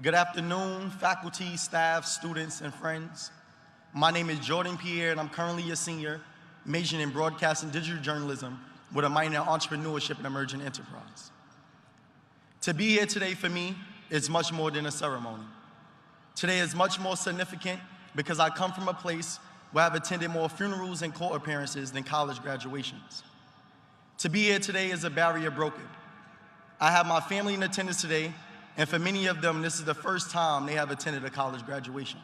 Good afternoon, faculty, staff, students, and friends. My name is Jordan Pierre, and I'm currently a senior, majoring in broadcast and digital journalism with a minor in entrepreneurship and emerging enterprise. To be here today for me is much more than a ceremony. Today is much more significant because I come from a place where I've attended more funerals and court appearances than college graduations. To be here today is a barrier broken. I have my family in attendance today, and for many of them, this is the first time they have attended a college graduation.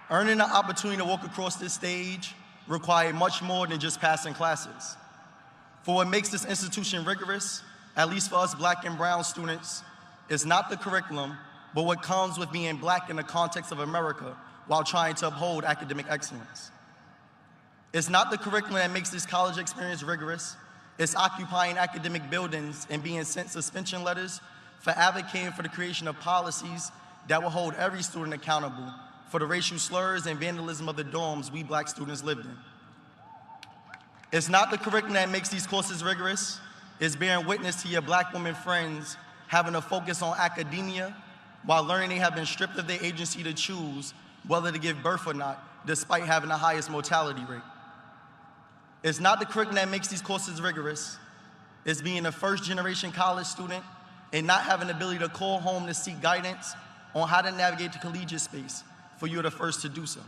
Earning the opportunity to walk across this stage required much more than just passing classes. For what makes this institution rigorous, at least for us Black and brown students, is not the curriculum, but what comes with being Black in the context of America while trying to uphold academic excellence. It's not the curriculum that makes this college experience rigorous. It's occupying academic buildings and being sent suspension letters for advocating for the creation of policies that will hold every student accountable for the racial slurs and vandalism of the dorms we Black students lived in. It's not the curriculum that makes these courses rigorous. It's bearing witness to your Black women friends having a focus on academia while learning they have been stripped of their agency to choose whether to give birth or not, despite having the highest mortality rate. It's not the curriculum that makes these courses rigorous. It's being a first-generation college student and not having the ability to call home to seek guidance on how to navigate the collegiate space, for you're the first to do so.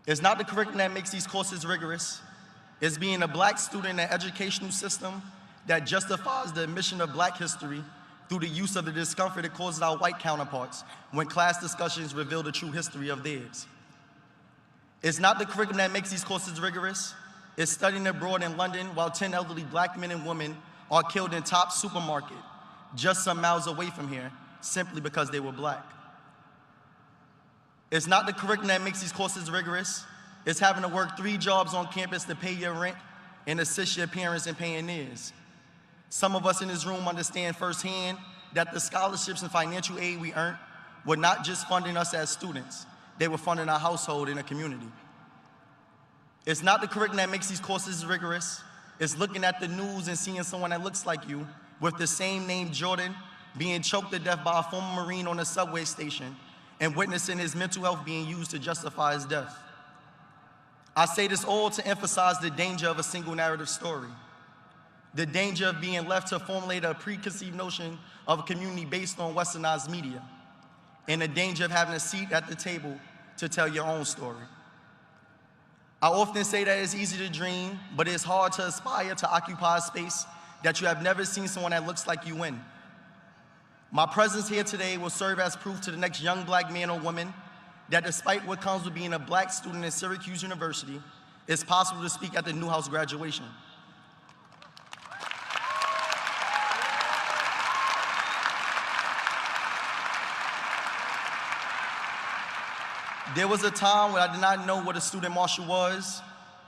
It's not the curriculum that makes these courses rigorous. It's being a Black student in an educational system that justifies the omission of Black history through the use of the discomfort it causes our white counterparts when class discussions reveal the true history of theirs. It's not the curriculum that makes these courses rigorous. It's studying abroad in London while 10 elderly Black men and women are killed in Top supermarket just some miles away from here simply because they were Black. It's not the curriculum that makes these courses rigorous. It's having to work 3 jobs on campus to pay your rent and assist your parents in paying theirs. Some of us in this room understand firsthand that the scholarships and financial aid we earned were not just funding us as students, they were funding our household and a community. It's not the curriculum that makes these courses rigorous. It's looking at the news and seeing someone that looks like you with the same name, Jordan, being choked to death by a former Marine on a subway station and witnessing his mental health being used to justify his death. I say this all to emphasize the danger of a single narrative story. The danger of being left to formulate a preconceived notion of a community based on westernized media, and the danger of having a seat at the table to tell your own story. I often say that it's easy to dream, but it's hard to aspire to occupy a space that you have never seen someone that looks like you in. My presence here today will serve as proof to the next young Black man or woman that despite what comes with being a Black student at Syracuse University, it's possible to speak at the Newhouse graduation. There was a time when I did not know what a student marshal was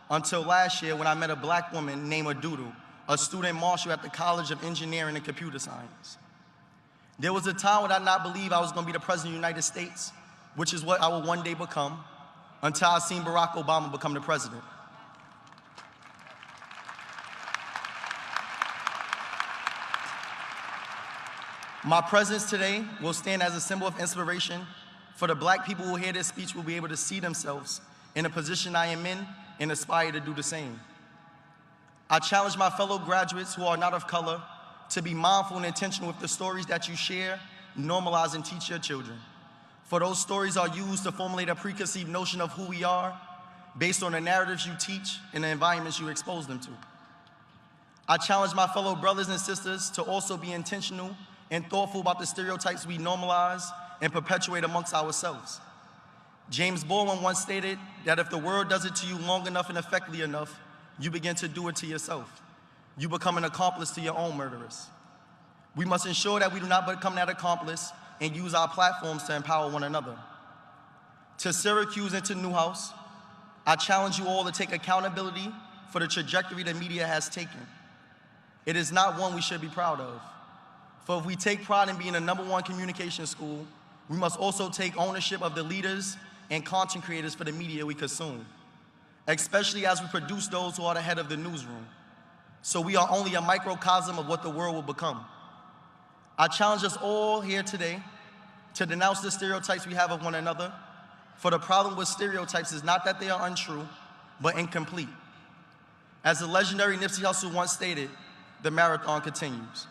until last year when I met a Black woman named Adudu, a student marshal at the College of Engineering and Computer Science. There was a time when I did not believe I was going to be the President of the United States, which is what I will one day become, until I seen Barack Obama become the president. My presence today will stand as a symbol of inspiration for the Black people who hear this speech will be able to see themselves in the position I am in and aspire to do the same. I challenge my fellow graduates who are not of color to be mindful and intentional with the stories that you share, normalize, and teach your children. For those stories are used to formulate a preconceived notion of who we are based on the narratives you teach and the environments you expose them to. I challenge my fellow brothers and sisters to also be intentional and thoughtful about the stereotypes we normalize and perpetuate amongst ourselves. James Baldwin once stated that if the world does it to you long enough and effectively enough, you begin to do it to yourself. You become an accomplice to your own murderers. We must ensure that we do not become that accomplice and use our platforms to empower one another. To Syracuse and to Newhouse, I challenge you all to take accountability for the trajectory the media has taken. It is not one we should be proud of. For if we take pride in being the #1 communication school, we must also take ownership of the leaders and content creators for the media we consume. especially as we produce those who are the head of the newsroom. So we are only a microcosm of what the world will become. I challenge us all here today to denounce the stereotypes we have of one another, for the problem with stereotypes is not that they are untrue, but incomplete. As the legendary Nipsey Hussle once stated, the marathon continues.